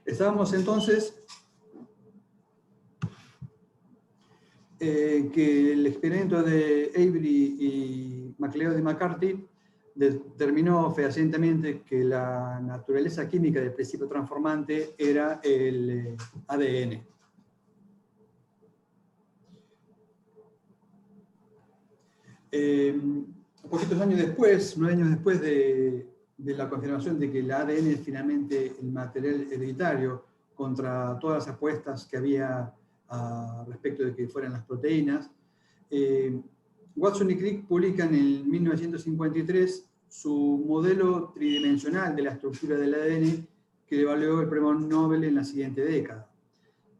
Estábamos entonces que el experimento de Avery y MacLeod y McCarthy determinó fehacientemente que la naturaleza química del principio transformante era el ADN. Poquitos años después, 9 años después de la confirmación de que el ADN es finalmente el material hereditario contra todas las apuestas que había respecto de que fueran las proteínas, Watson y Crick publican en 1953 su modelo tridimensional de la estructura del ADN que le valió el premio Nobel en la siguiente década.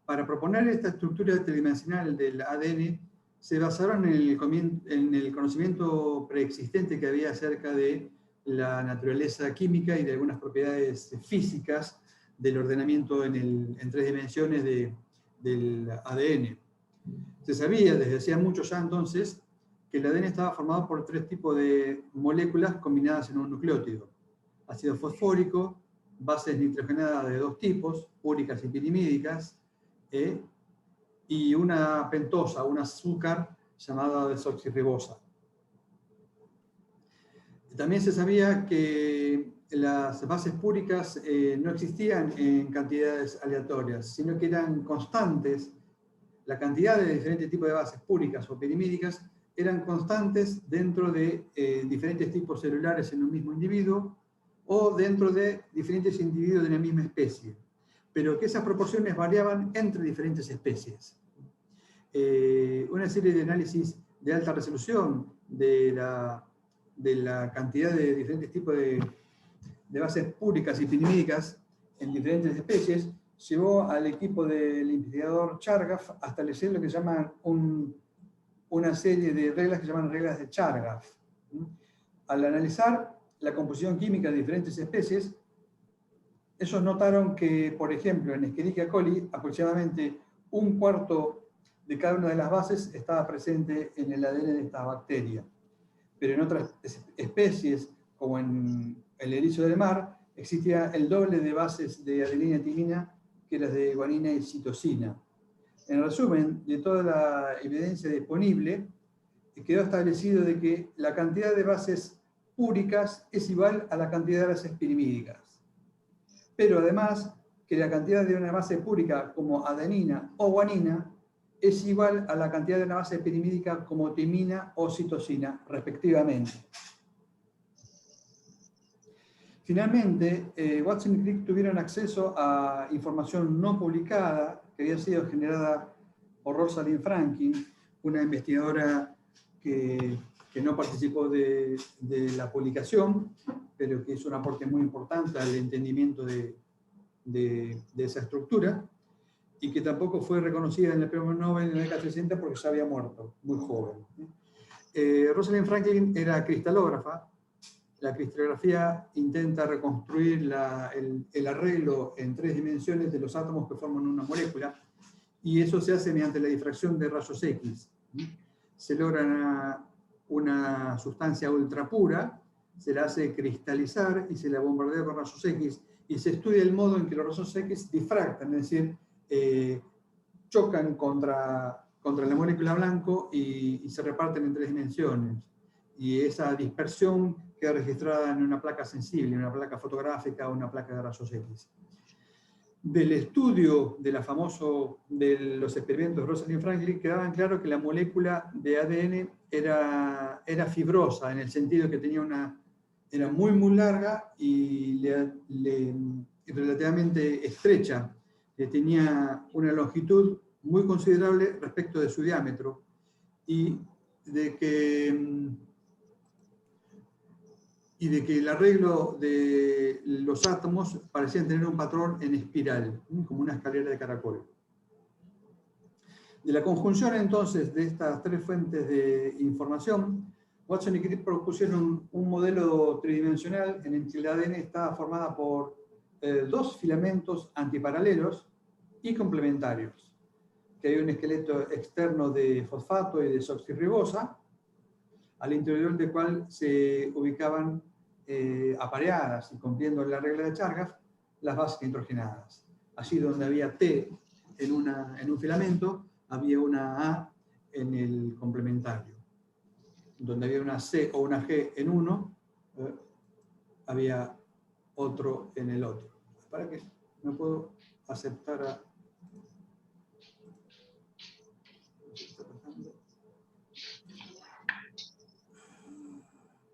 Para proponer esta estructura tridimensional del ADN, se basaron en el conocimiento preexistente que había acerca de la naturaleza química y de algunas propiedades físicas del ordenamiento en 3 dimensiones del ADN. Se sabía desde hacía mucho ya entonces que el ADN estaba formado por 3 tipos de moléculas combinadas en un nucleótido: ácido fosfórico, bases nitrogenadas de 2 tipos, úricas y pirimídicas, y una pentosa, un azúcar llamada desoxirribosa. También se sabía que las bases púricas no existían en cantidades aleatorias, sino que eran constantes. La cantidad de diferentes tipos de bases púricas o pirimídicas eran constantes dentro de diferentes tipos celulares en un mismo individuo o dentro de diferentes individuos de la misma especie, pero que esas proporciones variaban entre diferentes especies. Una serie de análisis de alta resolución de la cantidad de diferentes tipos de bases púricas y pirimídicas en diferentes especies llevó al equipo del investigador Chargaff a establecer lo que llaman una serie de reglas que llaman reglas de Chargaff. Al analizar la composición química de diferentes especies, ellos notaron que, por ejemplo, en Escherichia coli, aproximadamente 1/4 de cada una de las bases estaba presente en el ADN de esta bacteria. Pero en otras especies, como en el erizo del mar, existía el doble de bases de adenina y timina que las de guanina y citosina. En resumen, de toda la evidencia disponible, quedó establecido de que la cantidad de bases púricas es igual a la cantidad de bases pirimídicas. Pero además, que la cantidad de una base púrica como adenina o guanina es igual a la cantidad de una base pirimídica como timina o citosina, respectivamente. Finalmente, Watson y Crick tuvieron acceso a información no publicada que había sido generada por Rosalind Franklin, una investigadora que no participó de la publicación, pero que hizo un aporte muy importante al entendimiento de esa estructura, y que tampoco fue reconocida en el premio Nobel en la década 60 porque ya había muerto, muy joven. Rosalind Franklin era cristalógrafa. La cristalografía intenta reconstruir el arreglo en 3 dimensiones de los átomos que forman una molécula, y eso se hace mediante la difracción de rayos X. Se logra una sustancia ultrapura, se la hace cristalizar y se la bombardea con rayos X, y se estudia el modo en que los rayos X difractan, es decir, chocan contra la molécula blanco y se reparten en 3 dimensiones. Y esa dispersión queda registrada en una placa sensible, una placa fotográfica o una placa de rayos X. Del estudio de los experimentos de Rosalind Franklin quedaba claro que la molécula de ADN era fibrosa, en el sentido que era muy larga y relativamente estrecha, que tenía una longitud muy considerable respecto de su diámetro, y de que el arreglo de los átomos parecían tener un patrón en espiral, como una escalera de caracol. De la conjunción entonces de estas 3 fuentes de información, Watson y Crick propusieron un modelo tridimensional en el que el ADN estaba formada por 2 filamentos antiparalelos y complementarios, que hay un esqueleto externo de fosfato y de desoxirribosa, al interior del cual se ubicaban apareadas y cumpliendo la regla de Chargaff las bases nitrogenadas. Allí donde había T en un filamento, había una A en el complementario. Donde había una C o una G en uno, había otro en el otro. ¿Para qué? No puedo aceptar a...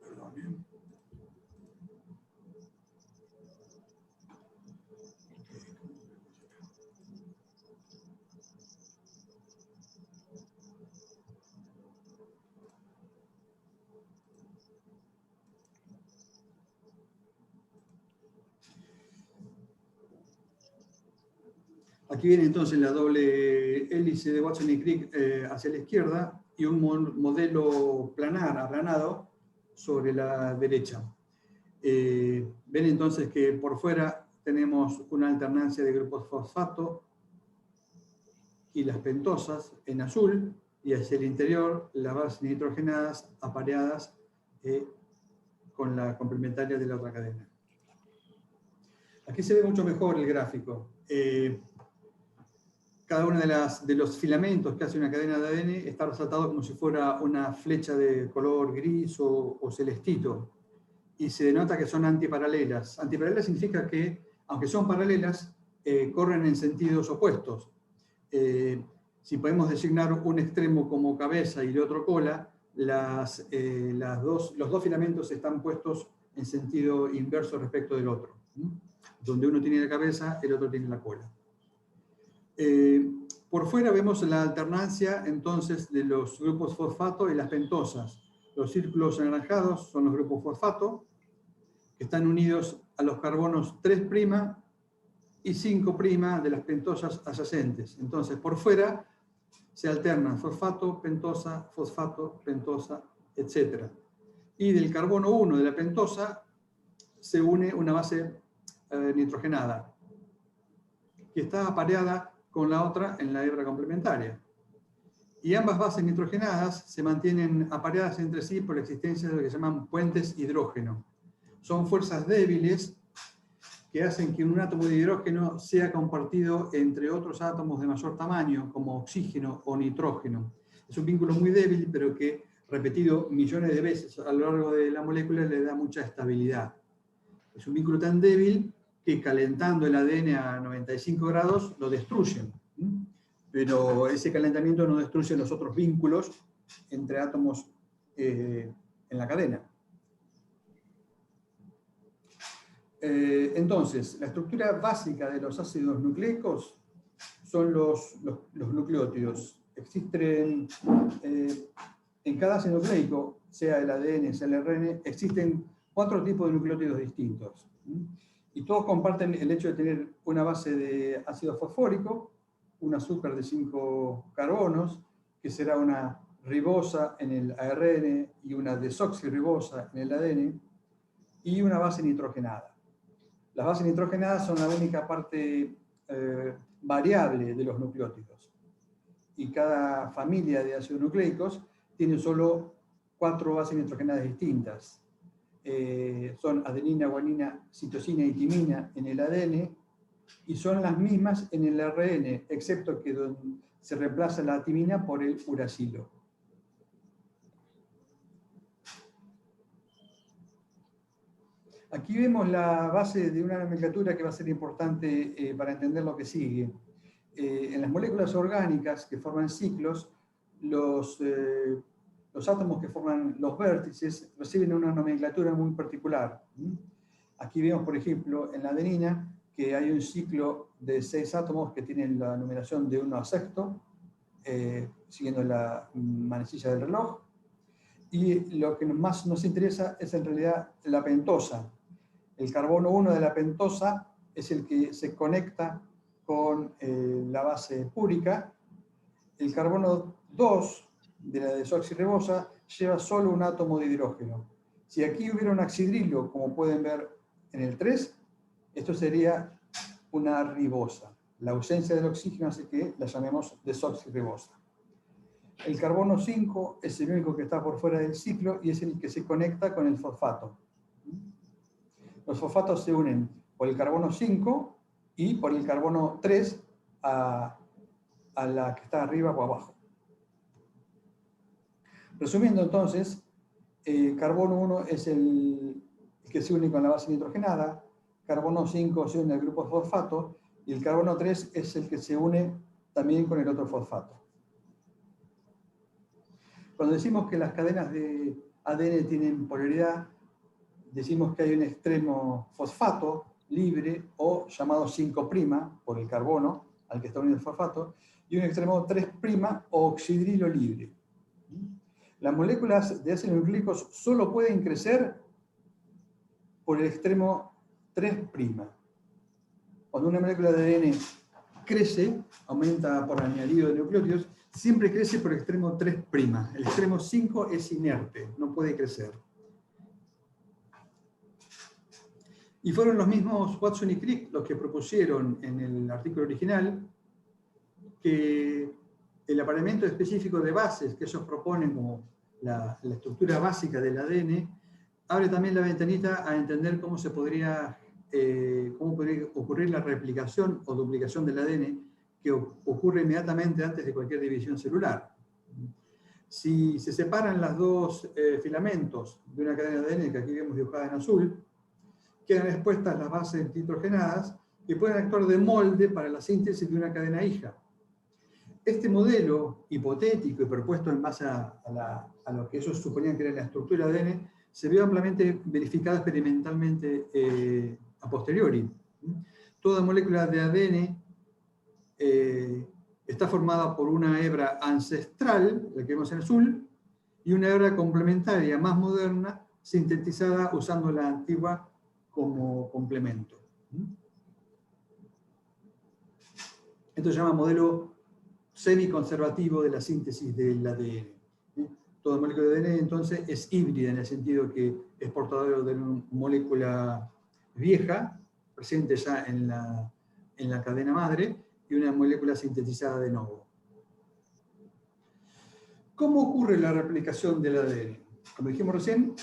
Perdón. Aquí viene entonces la doble hélice de Watson y Crick hacia la izquierda y un modelo planar, aplanado, sobre la derecha. Ven entonces que por fuera tenemos una alternancia de grupos fosfato y las pentosas en azul, y hacia el interior las bases nitrogenadas apareadas con la complementaria de la otra cadena. Aquí se ve mucho mejor el gráfico. Cada uno de los filamentos que hace una cadena de ADN está resaltado como si fuera una flecha de color gris o celestito. Y se denota que son antiparalelas. Antiparalelas significa que, aunque son paralelas, corren en sentidos opuestos. Si podemos designar un extremo como cabeza y el otro cola, los dos filamentos están puestos en sentido inverso respecto del otro. Donde uno tiene la cabeza, el otro tiene la cola. Por fuera vemos la alternancia entonces de los grupos fosfato y las pentosas. Los círculos anaranjados son los grupos fosfato, que están unidos a los carbonos 3' y 5' de las pentosas adyacentes. Entonces, por fuera se alternan fosfato, pentosa, etc. Y del carbono 1 de la pentosa se une una base nitrogenada, que está apareada con la otra en la hebra complementaria. Y ambas bases nitrogenadas se mantienen apareadas entre sí por la existencia de lo que se llaman puentes hidrógeno. Son fuerzas débiles que hacen que un átomo de hidrógeno sea compartido entre otros átomos de mayor tamaño, como oxígeno o nitrógeno. Es un vínculo muy débil, pero que, repetido millones de veces a lo largo de la molécula, le da mucha estabilidad. Es un vínculo tan débil que calentando el ADN a 95 grados lo destruyen. Pero ese calentamiento no destruye los otros vínculos entre átomos en la cadena. Entonces, la estructura básica de los ácidos nucleicos son los nucleótidos. Existen en cada ácido nucleico, sea el ADN, sea el ARN, existen 4 tipos de nucleótidos distintos. Y todos comparten el hecho de tener una base de ácido fosfórico, un azúcar de 5 carbonos, que será una ribosa en el ARN y una desoxirribosa en el ADN, y una base nitrogenada. Las bases nitrogenadas son la única parte variable de los nucleótidos. Y cada familia de ácidos nucleicos tiene solo 4 bases nitrogenadas distintas. Son adenina, guanina, citosina y timina en el ADN, y son las mismas en el ARN, excepto que se reemplaza la timina por el uracilo. Aquí vemos la base de una nomenclatura que va a ser importante para entender lo que sigue. En las moléculas orgánicas que forman ciclos, los átomos que forman los vértices reciben una nomenclatura muy particular. Aquí vemos, por ejemplo, en la adenina, que hay un ciclo de 6 átomos que tienen la numeración de 1 a sexto, siguiendo la manecilla del reloj. Y lo que más nos interesa es en realidad la pentosa. El carbono 1 de la pentosa es el que se conecta con la base púrica. El carbono 2 de la desoxirribosa lleva solo un átomo de hidrógeno. Si aquí hubiera un oxidrilo, como pueden ver en el 3, esto sería una ribosa. La ausencia del oxígeno hace que la llamemos desoxirribosa. El carbono 5 es el único que está por fuera del ciclo y es el que se conecta con el fosfato. Los fosfatos se unen por el carbono 5 y por el carbono 3 a la que está arriba o abajo. Resumiendo entonces, carbono 1 es el que se une con la base nitrogenada, carbono 5 se une al grupo fosfato, y el carbono 3 es el que se une también con el otro fosfato. Cuando decimos que las cadenas de ADN tienen polaridad, decimos que hay un extremo fosfato libre o llamado 5' por el carbono al que está unido el fosfato, y un extremo 3' o oxidrilo libre. Las moléculas de ácidos nucleicos solo pueden crecer por el extremo 3'. Cuando una molécula de ADN crece, aumenta por añadido de nucleótidos, siempre crece por el extremo 3'. El extremo 5 es inerte, no puede crecer. Y fueron los mismos Watson y Crick los que propusieron en el artículo original que el apareamiento específico de bases que ellos proponen como la estructura básica del ADN abre también la ventanita a entender cómo podría ocurrir la replicación o duplicación del ADN que ocurre inmediatamente antes de cualquier división celular. Si se separan los dos filamentos de una cadena de ADN que aquí vemos dibujada en azul, quedan expuestas las bases nitrogenadas que pueden actuar de molde para la síntesis de una cadena hija. Este modelo hipotético y propuesto en base a lo que ellos suponían que era la estructura de ADN se vio ampliamente verificado experimentalmente a posteriori. Toda molécula de ADN está formada por una hebra ancestral, la que vemos en azul, y una hebra complementaria más moderna, sintetizada usando la antigua como complemento. Esto se llama modelo semiconservativo de la síntesis del ADN. Toda molécula de ADN entonces es híbrida en el sentido que es portadora de una molécula vieja, presente ya en la cadena madre, y una molécula sintetizada de nuevo. ¿Cómo ocurre la replicación del ADN? Como dijimos recién,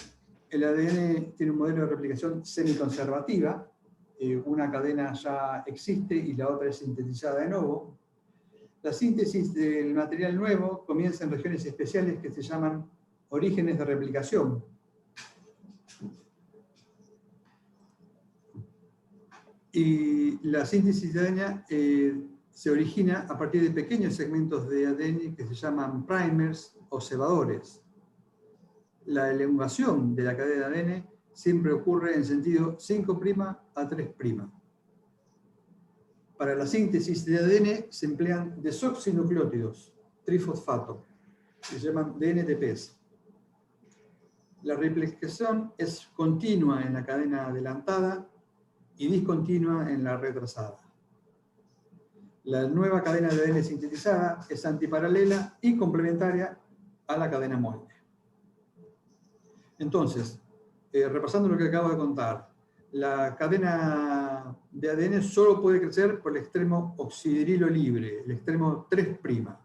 el ADN tiene un modelo de replicación semiconservativa, una cadena ya existe y la otra es sintetizada de nuevo. La síntesis del material nuevo comienza en regiones especiales que se llaman orígenes de replicación. Y la síntesis de ADN se origina a partir de pequeños segmentos de ADN que se llaman primers o cebadores. La elongación de la cadena de ADN siempre ocurre en sentido 5' a 3'. Para la síntesis de ADN se emplean desoxinucleótidos, trifosfato, que se llaman DNTPs. La replicación es continua en la cadena adelantada y discontinua en la retrasada. La nueva cadena de ADN sintetizada es antiparalela y complementaria a la cadena molde. Entonces, repasando lo que acabo de contar, la cadena de ADN solo puede crecer por el extremo oxidrilo libre, el extremo 3'.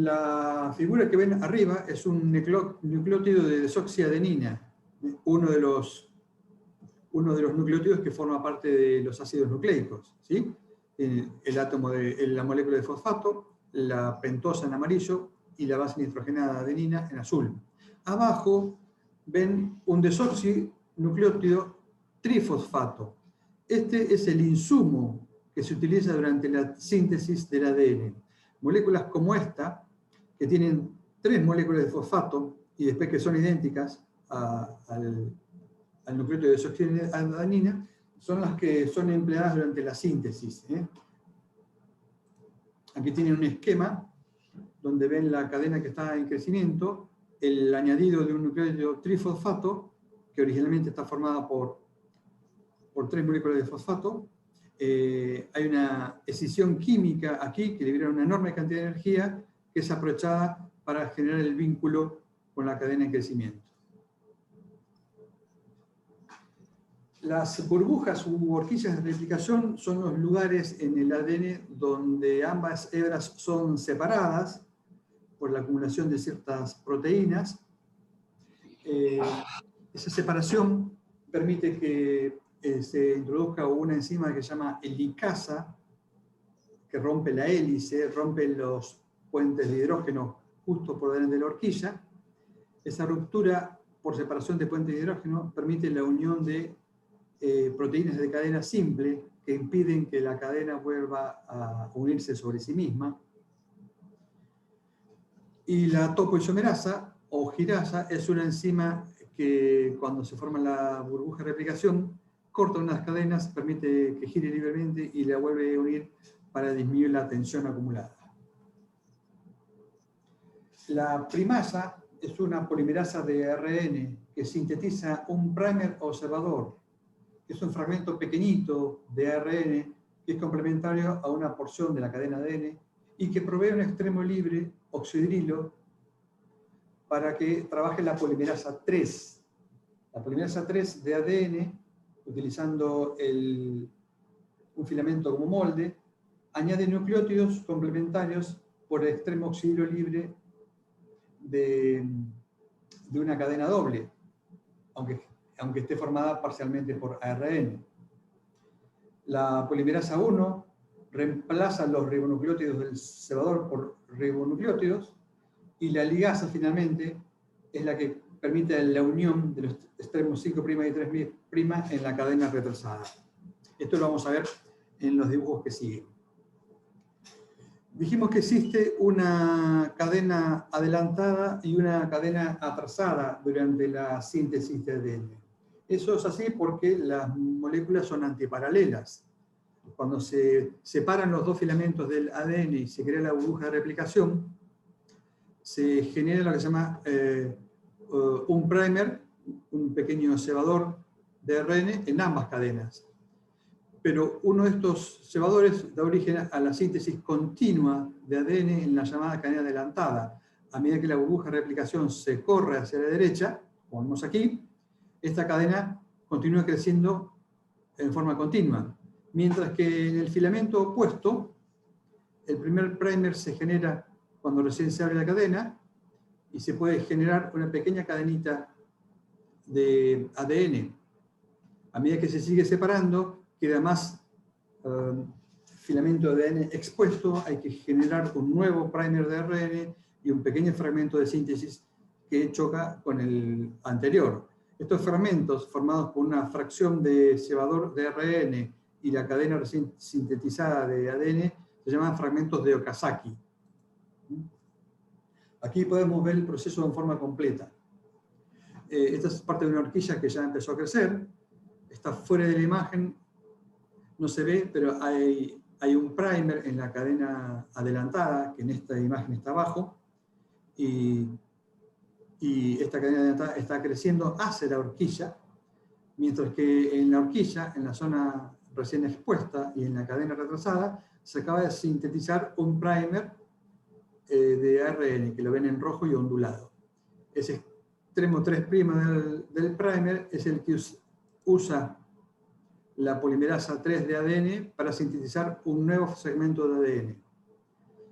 La figura que ven arriba es un nucleótido de desoxiadenina, uno de los nucleótidos que forma parte de los ácidos nucleicos, ¿sí? El átomo de la molécula de fosfato, la pentosa en amarillo y la base nitrogenada adenina en azul. Abajo ven un desoxinucleótido trifosfato. Este es el insumo que se utiliza durante la síntesis del ADN. Moléculas como esta, que tienen 3 moléculas de fosfato y después que son idénticas al nucleótido de desoxiadenina, son las que son empleadas durante la síntesis. Aquí tienen un esquema donde ven la cadena que está en crecimiento, el añadido de un nucleótido trifosfato, que originalmente está formada por 3 moléculas de fosfato. Hay una escisión química aquí que libera una enorme cantidad de energía que es aprovechada para generar el vínculo con la cadena en crecimiento. Las burbujas u horquillas de replicación son los lugares en el ADN donde ambas hebras son separadas por la acumulación de ciertas proteínas. Esa separación permite que se introduzca una enzima que se llama helicasa, que rompe la hélice, rompe los puentes de hidrógeno justo por delante de la horquilla. Esa ruptura por separación de puentes de hidrógeno permite la unión de proteínas de cadena simple que impiden que la cadena vuelva a unirse sobre sí misma. Y la topoisomerasa o girasa es una enzima que cuando se forma la burbuja de replicación corta unas cadenas, permite que gire libremente y la vuelve a unir para disminuir la tensión acumulada. La primasa es una polimerasa de ARN que sintetiza un primer observador, que es un fragmento pequeñito de ARN que es complementario a una porción de la cadena ADN y que provee un extremo libre oxidrilo para que trabaje la polimerasa 3. La polimerasa 3 de ADN, utilizando un filamento como molde, añade nucleótidos complementarios por el extremo oxidrilo libre de una cadena doble, aunque esté formada parcialmente por ARN. La polimerasa 1 reemplaza los ribonucleótidos del cebador por ribonucleótidos, y la ligasa finalmente es la que permite la unión de los extremos 5' y 3' en la cadena retrasada. Esto lo vamos a ver en los dibujos que siguen. Dijimos que existe una cadena adelantada y una cadena atrasada durante la síntesis de ADN. Eso es así porque las moléculas son antiparalelas. Cuando se separan los dos filamentos del ADN y se crea la burbuja de replicación, se genera lo que se llama un primer, un pequeño cebador de ARN en ambas cadenas. Pero uno de estos cebadores da origen a la síntesis continua de ADN en la llamada cadena adelantada. A medida que la burbuja de replicación se corre hacia la derecha, como vemos aquí, esta cadena continúa creciendo en forma continua. Mientras que en el filamento opuesto, el primer primer se genera cuando recién se abre la cadena y se puede generar una pequeña cadenita de ADN. A medida que se sigue separando, queda más filamento de ADN expuesto, hay que generar un nuevo primer de ARN y un pequeño fragmento de síntesis que choca con el anterior. Estos fragmentos, formados por una fracción de cebador de ARN y la cadena recién sintetizada de ADN, se llaman fragmentos de Okazaki. Aquí podemos ver el proceso en forma completa. Esta es parte de una horquilla que ya empezó a crecer. Está fuera de la imagen, no se ve, pero hay un primer en la cadena adelantada, que en esta imagen está abajo, y esta cadena adelantada está creciendo hacia la horquilla, mientras que en la horquilla, en la zona recién expuesta y en la cadena retrasada, se acaba de sintetizar un primer de ARN, que lo ven en rojo y ondulado. Ese extremo 3' del primer es el que usa la polimerasa 3 de ADN para sintetizar un nuevo segmento de ADN.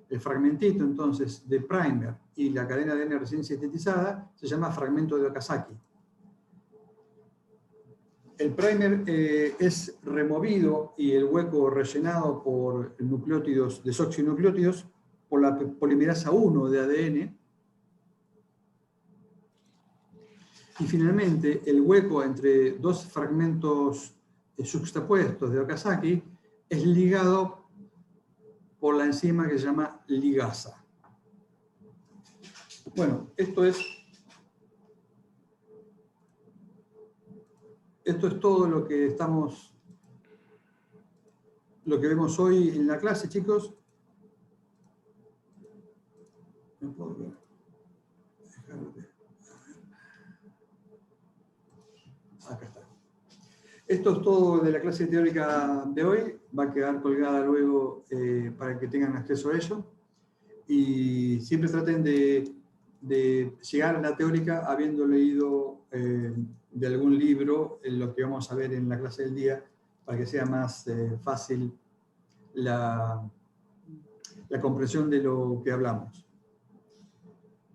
El fragmentito, entonces, de primer y la cadena de ADN recién sintetizada se llama fragmento de Okazaki. El primer es removido y el hueco rellenado por nucleótidos, desoxinucleótidos, por la polimerasa 1 de ADN. Y finalmente, el hueco entre dos fragmentos juxtapuestos de Okazaki es ligado por la enzima que se llama ligasa. Bueno, esto es todo lo que vemos hoy en la clase, chicos. No puedo ver. Acá está. Esto es todo de la clase teórica de hoy. Va a quedar colgada luego para que tengan acceso a ello. Y siempre traten de llegar a la teórica habiendo leído de algún libro lo que vamos a ver en la clase del día, para que sea más fácil la comprensión de lo que hablamos.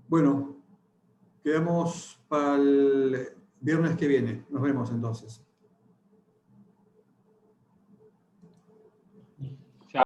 Bueno, quedamos para el viernes que viene. Nos vemos entonces.